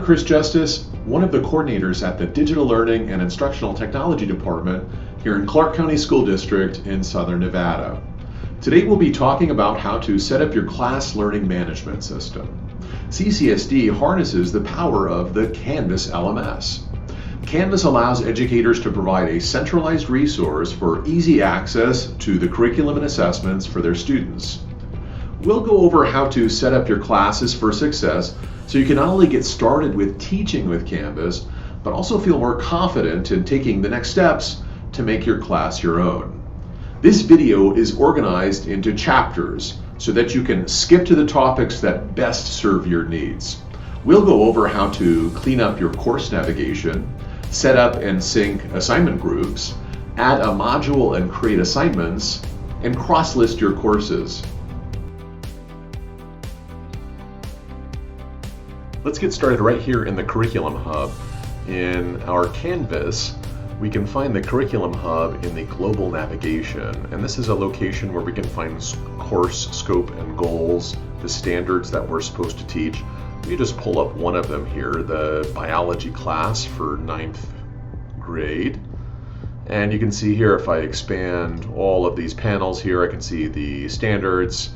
Chris Justice, one of the coordinators at the Digital Learning and Instructional Technology Department here in Clark County School District in Southern Nevada. Today we'll be talking about how to set up your class learning management system. CCSD harnesses the power of the Canvas LMS. Canvas allows educators to provide a centralized resource for easy access to the curriculum and assessments for their students. We'll go over how to set up your classes for success so you can not only get started with teaching with Canvas, but also feel more confident in taking the next steps to make your class your own. This video is organized into chapters so that you can skip to the topics that best serve your needs. We'll go over how to clean up your course navigation, set up and sync assignment groups, add a module and create assignments, and cross-list your courses. Let's get started right here in the Curriculum Hub. In our Canvas, we can find the Curriculum Hub in the Global Navigation, and this is a location where we can find course scope and goals, the standards that we're supposed to teach. We just pull up one of them here, the biology class for 9th grade. And you can see here, if I expand all of these panels here, I can see the standards,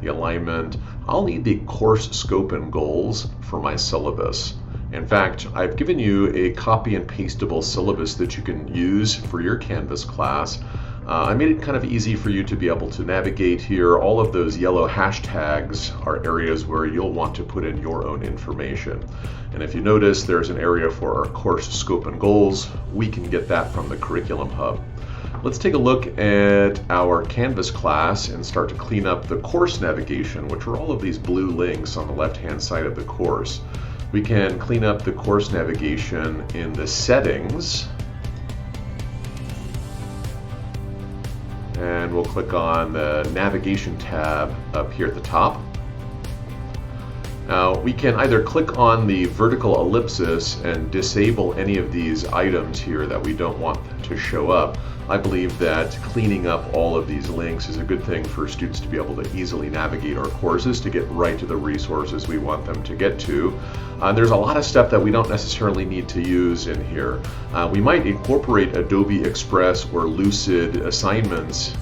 the alignment. I'll need the course scope and goals for my syllabus. In fact, I've given you a copy and pasteable syllabus that you can use for your Canvas class. I made it kind of easy for you to be able to navigate here. All of those yellow hashtags are areas where you'll want to put in your own information. And if you notice, there's an area for our course scope and goals. We can get that from the Curriculum Hub. Let's take a look at our Canvas class and start to clean up the course navigation, which are all of these blue links on the left-hand side of the course. We can clean up the course navigation in the settings, and we'll click on the navigation tab up here at the top. Now we can either click on the vertical ellipsis and disable any of these items here that we don't want to show up. I believe that cleaning up all of these links is a good thing for students to be able to easily navigate our courses to get right to the resources we want them to get to. There's a lot of stuff that we don't necessarily need to use in here. We might incorporate Adobe Express or Lucid assignments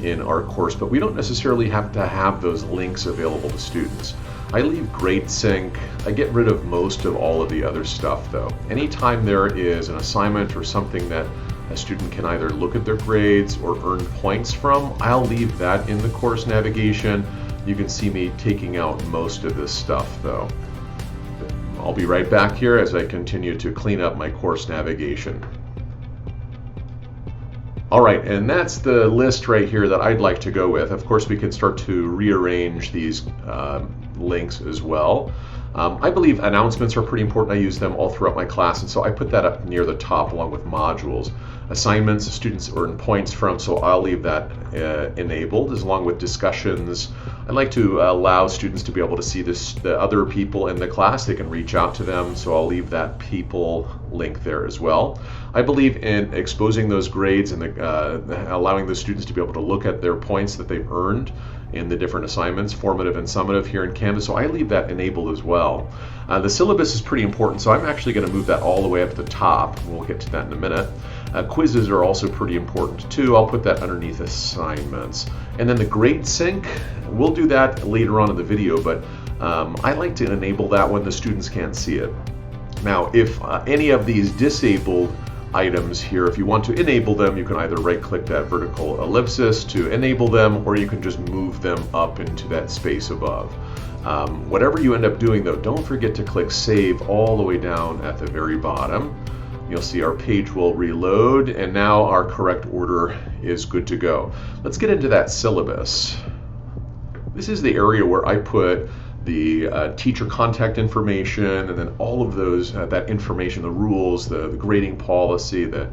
in our course, but we don't necessarily have to have those links available to students. I leave Grade Sync. I get rid of most of all of the other stuff though. Anytime there is an assignment or something that a student can either look at their grades or earn points from, I'll leave that in the course navigation. You can see me taking out most of this stuff though. I'll be right back here as I continue to clean up my course navigation. All right, and that's the list right here that I'd like to go with. Of course, we can start to rearrange these links as well. I believe announcements are pretty important. I use them all throughout my class, and so I put that up near the top along with modules. Assignments, students earn points from, so I'll leave that enabled, as along with discussions. I like to allow students to be able to see the other people in the class. They can reach out to them, so I'll leave that people link there as well. I believe in exposing those grades and allowing the students to be able to look at their points that they've earned in the different assignments, formative and summative here in Canvas, so I leave that enabled as well. The syllabus is pretty important, so I'm actually going to move that all the way up at the top. We'll get to that in a minute. Quizzes are also pretty important too. I'll put that underneath assignments. And then the grade sync, we'll do that later on in the video, but I like to enable that when the students can't see it. Now, if any of these disabled items here, if you want to enable them, you can either right-click that vertical ellipsis to enable them, or you can just move them up into that space above. Whatever you end up doing though, don't forget to click Save all the way down at the very bottom. You'll see our page will reload, and now our correct order is good to go. Let's get into that syllabus. This is the area where I put the teacher contact information, and then all of those that information, the rules, the grading policy, the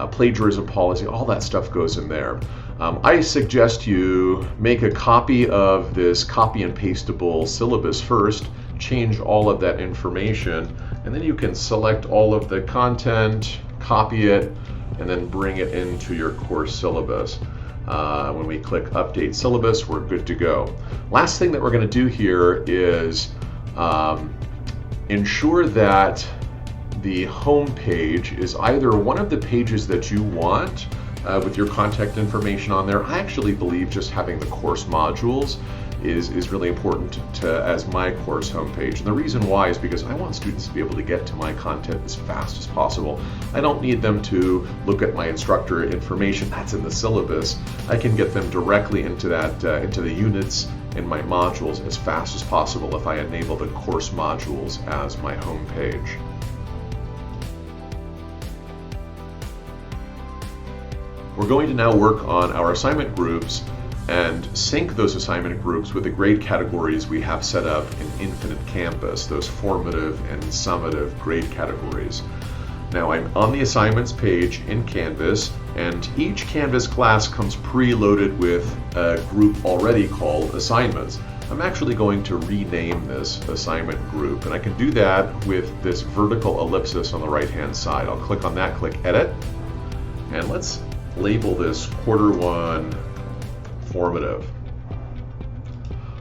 plagiarism policy, all that stuff goes in there. I suggest you make a copy of this copy and pasteable syllabus first, change all of that information, and then you can select all of the content, copy it, and then bring it into your course syllabus. When we click Update Syllabus, we're good to go. Last thing that we're going to do here is ensure that the home page is either one of the pages that you want with your contact information on there. I actually believe just having the course modules is really important as my course homepage. And the reason why is because I want students to be able to get to my content as fast as possible. I don't need them to look at my instructor information that's in the syllabus. I can get them directly into that into the units in my modules as fast as possible if I enable the course modules as my home page. We're going to now work on our assignment groups and sync those assignment groups with the grade categories we have set up in Infinite Campus, those formative and summative grade categories. Now I'm on the assignments page in Canvas, and each Canvas class comes preloaded with a group already called assignments. I'm actually going to rename this assignment group, and I can do that with this vertical ellipsis on the right hand side. I'll click on that, click edit, and let's label this quarter one formative.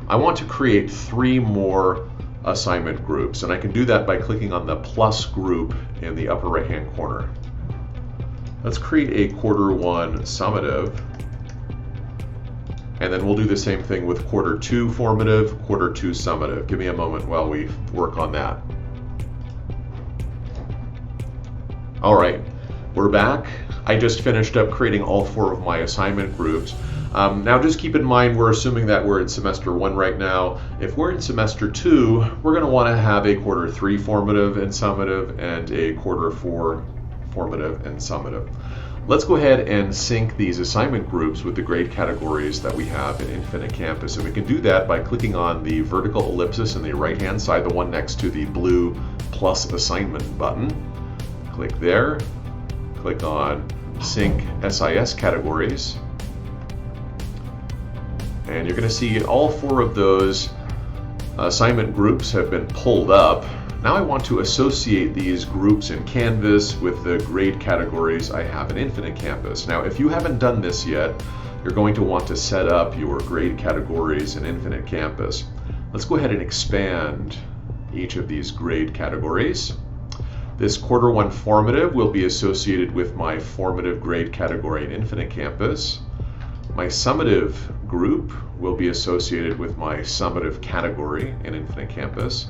I want to create 3 more assignment groups, and I can do that by clicking on the plus group in the upper right hand corner. Let's create a quarter one summative, and then we'll do the same thing with quarter two formative, quarter two summative. Give me a moment while we work on that. All right, we're back. I just finished up creating all 4 of my assignment groups. Now just keep in mind we're assuming that we're in semester 1 right now. If we're in semester 2, we're going to want to have a quarter 3 formative and summative and a quarter 4 formative and summative. Let's go ahead and sync these assignment groups with the grade categories that we have in Infinite Campus. And we can do that by clicking on the vertical ellipsis on the right hand side, the one next to the blue plus assignment button. Click there, click on Sync SIS Categories. And you're going to see all 4 of those assignment groups have been pulled up. Now I want to associate these groups in Canvas with the grade categories I have in Infinite Campus. Now if you haven't done this yet, you're going to want to set up your grade categories in Infinite Campus. Let's go ahead and expand each of these grade categories. This quarter 1 formative will be associated with my formative grade category in Infinite Campus. My summative group will be associated with my summative category in Infinite Campus.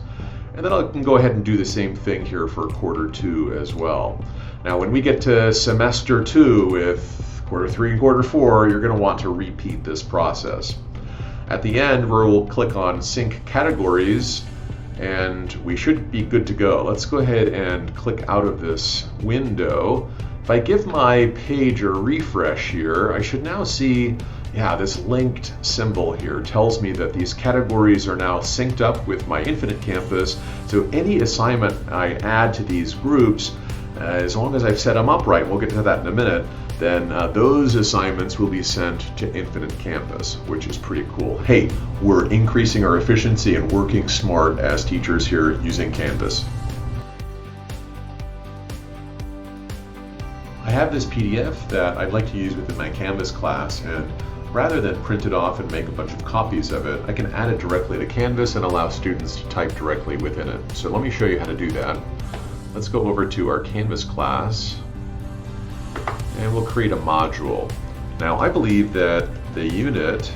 And then I can go ahead and do the same thing here for quarter 2 as well. Now when we get to semester 2 with quarter 3 and quarter 4, you're going to want to repeat this process. At the end, we'll click on Sync Categories, and we should be good to go. Let's go ahead and click out of this window. If I give my page a refresh here, I should now see, this linked symbol here tells me that these categories are now synced up with my Infinite Campus. So any assignment I add to these groups, as long as I've set them up right, we'll get to that in a minute, then those assignments will be sent to Infinite Campus, which is pretty cool. Hey, we're increasing our efficiency and working smart as teachers here using Canvas. I have this PDF that I'd like to use within my Canvas class, and rather than print it off and make a bunch of copies of it, I can add it directly to Canvas and allow students to type directly within it. So let me show you how to do that. Let's go over to our Canvas class, and we'll create a module. Now I believe that the unit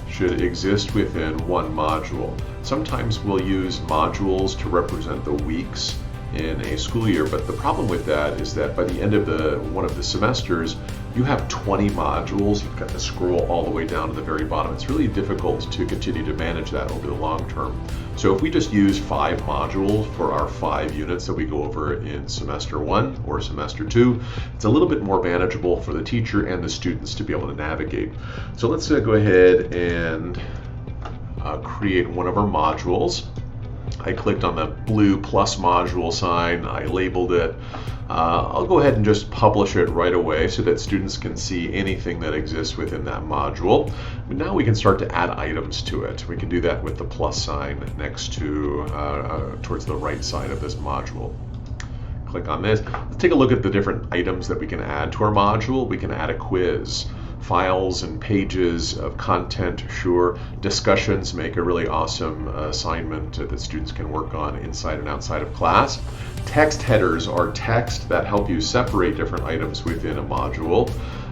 should exist within one module. Sometimes we'll use modules to represent the weeks in a school year, but the problem with that is that by the end of one of the semesters, you have 20 modules. You've got to scroll all the way down to the very bottom. It's really difficult to continue to manage that over the long term. So if we just use 5 modules for our 5 units that we go over in semester 1 or semester 2, it's a little bit more manageable for the teacher and the students to be able to navigate. So let's go ahead and create one of our modules. I clicked on the blue plus module sign, I labeled it. I'll go ahead and just publish it right away so that students can see anything that exists within that module. But now we can start to add items to it. We can do that with the plus sign next to, towards the right side of this module. Click on this. Let's take a look at the different items that we can add to our module. We can add a quiz. files and pages of content, sure. Discussions make a really awesome assignment that students can work on inside and outside of class. Text headers are text that help you separate different items within a module.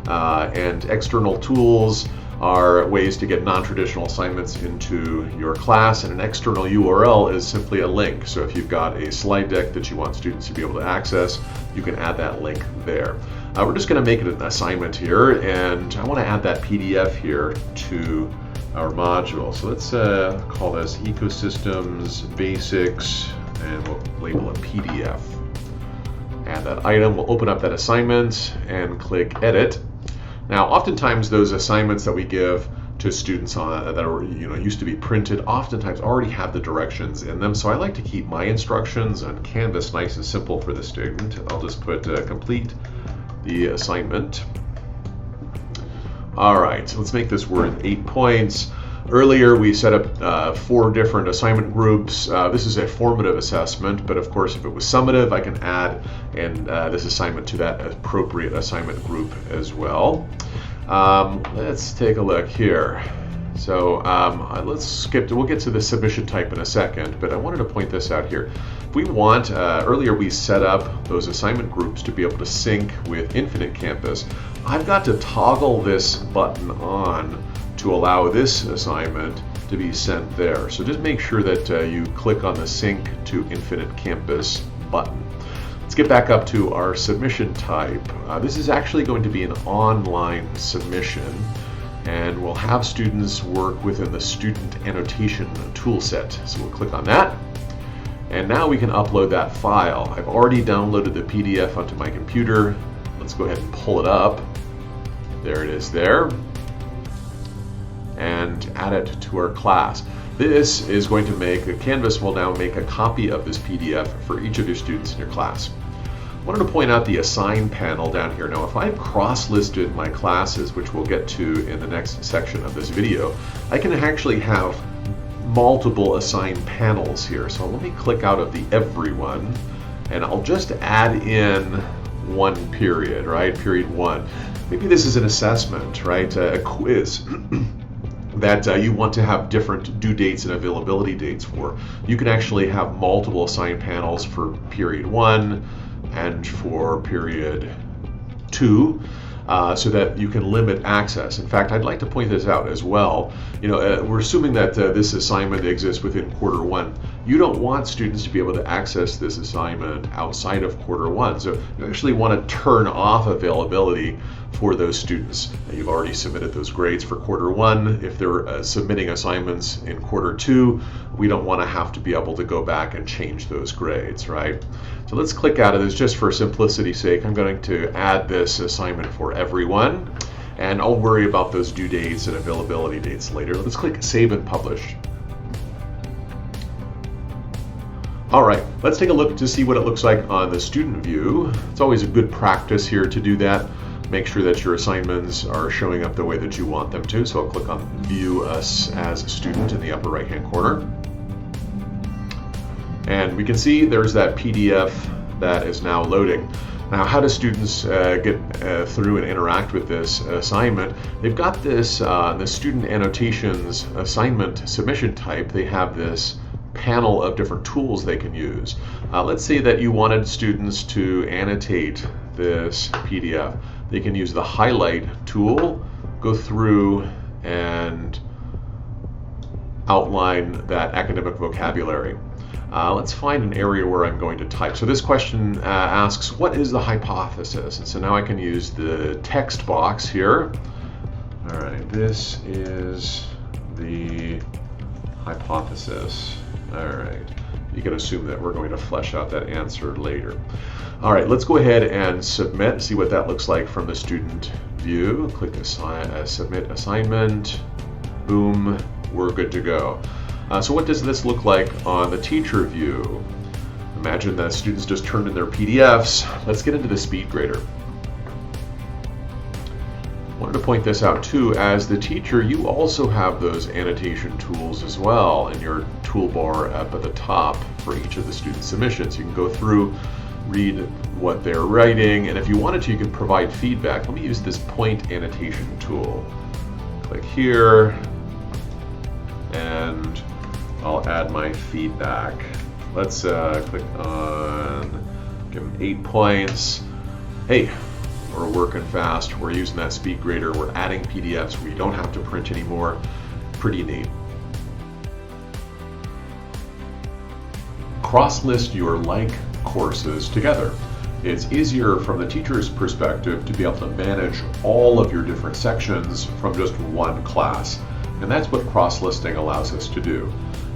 And external tools are ways to get non-traditional assignments into your class, and an external URL is simply a link. So if you've got a slide deck that you want students to be able to access, you can add that link there. We're just going to make it an assignment here, and I want to add that PDF here to our module. So let's call this Ecosystems Basics, and we'll label it PDF. Add that item, we'll open up that assignment and click Edit. Now, oftentimes those assignments that we give to students that are used to be printed oftentimes already have the directions in them. So I like to keep my instructions on Canvas nice and simple for the student. I'll just put complete the assignment. All right, so let's make this worth 8 points. Earlier we set up 4 different assignment groups. This is a formative assessment, but of course if it was summative, I can add this assignment to that appropriate assignment group as well. Let's take a look here. So let's skip we'll get to the submission type in a second, but I wanted to point this out here. If we want, earlier we set up those assignment groups to be able to sync with Infinite Campus. I've got to toggle this button on to allow this assignment to be sent there. So just make sure that you click on the Sync to Infinite Campus button. Let's get back up to our submission type. This is actually going to be an online submission, and we'll have students work within the student annotation toolset. So we'll click on that, and now we can upload that file. I've already downloaded the PDF onto my computer. Let's go ahead and pull it up. There it is there. And add it to our class. This is going to make, Canvas will now make a copy of this PDF for each of your students in your class. I wanted to point out the Assign panel down here. Now if I've cross-listed my classes, which we'll get to in the next section of this video, I can actually have multiple Assign panels here. So let me click out of the Everyone, and I'll just add in one period, right? Period 1. Maybe this is an assessment, right? A quiz. That you want to have different due dates and availability dates for. You can actually have multiple assigned panels for period 1 and for period 2, so that you can limit access. In fact, I'd like to point this out as well. We're assuming that this assignment exists within quarter 1. You don't want students to be able to access this assignment outside of quarter 1. So you actually want to turn off availability for those students. You've already submitted those grades for quarter 1. If they're submitting assignments in quarter 2, we don't want to have to be able to go back and change those grades, right? So let's click out of this. Just for simplicity's sake, I'm going to add this assignment for everyone, and I'll worry about those due dates and availability dates later. Let's click Save and Publish. All right, let's take a look to see what it looks like on the student view. It's always a good practice here to do that. Make sure that your assignments are showing up the way that you want them to. So I'll click on View Us as a Student in the upper right-hand corner. And we can see there's that PDF that is now loading. Now, how do students get through and interact with this assignment? They've got this, the student annotations assignment submission type. They have this panel of different tools they can use. Let's say that you wanted students to annotate this PDF. They can use the highlight tool, go through and outline that academic vocabulary. Let's find an area where I'm going to type. So this question asks, what is the hypothesis? And so now I can use the text box here. All right, this is the hypothesis. All right, you can assume that we're going to flesh out that answer later. All right, let's go ahead and submit, see what that looks like from the student view. Click Submit Assignment. Boom, we're good to go. So what does this look like on the teacher view? Imagine that students just turned in their PDFs. Let's get into the speed grader. I wanted to point this out too. As the teacher, you also have those annotation tools as well in your toolbar up at the top for each of the student submissions. You can go through read what they're writing, and if you wanted to, you could provide feedback. Let me use this point annotation tool. Click here, and I'll add my feedback. Let's click on, give them 8 points. Hey, we're working fast. We're using that speed grader. We're adding PDFs where you don't have to print anymore. Pretty neat. Cross-list your like courses together. It's easier from the teacher's perspective to be able to manage all of your different sections from just one class. And that's what cross-listing allows us to do.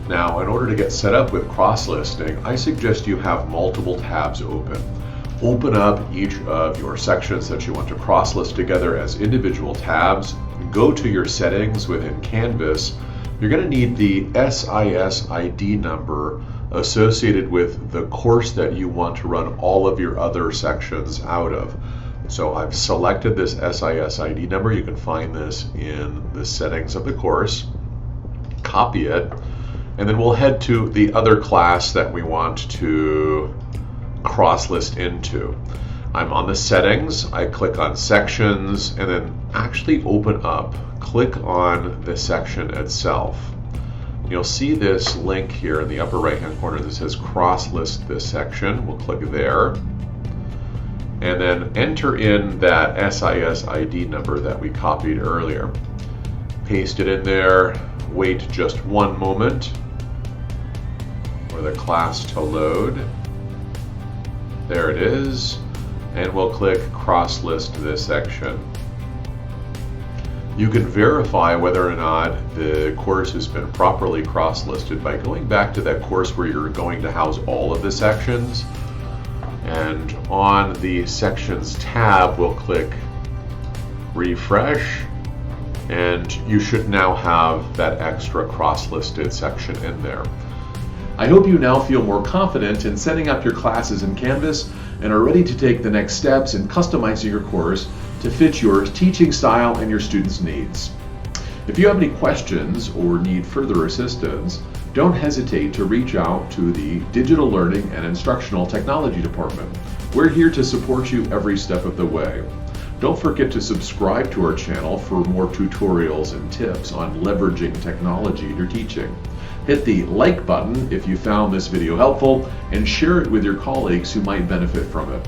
Now, in order to get set up with cross-listing, I suggest you have multiple tabs open. Open up each of your sections that you want to cross-list together as individual tabs. Go to your settings within Canvas. You're going to need the SIS ID number associated with the course that you want to run all of your other sections out of. So I've selected this SIS ID number. You can find this in the settings of the course. Copy it, and then we'll head to the other class that we want to cross-list into. I'm on the settings, I click on sections, and then actually open up, click on the section itself. You'll see this link here in the upper right hand corner that says cross-list this section. We'll click there, and then enter in that SIS ID number that we copied earlier. Paste it in there, wait just one moment for the class to load. There it is, and we'll click cross-list this section. You can verify whether or not the course has been properly cross-listed by going back to that course where you're going to house all of the sections. And on the Sections tab, we'll click Refresh, and you should now have that extra cross-listed section in there. I hope you now feel more confident in setting up your classes in Canvas and are ready to take the next steps in customizing your course to fit your teaching style and your students' needs. If you have any questions or need further assistance, don't hesitate to reach out to the Digital Learning and Instructional Technology Department. We're here to support you every step of the way. Don't forget to subscribe to our channel for more tutorials and tips on leveraging technology in your teaching. Hit the like button if you found this video helpful, and share it with your colleagues who might benefit from it.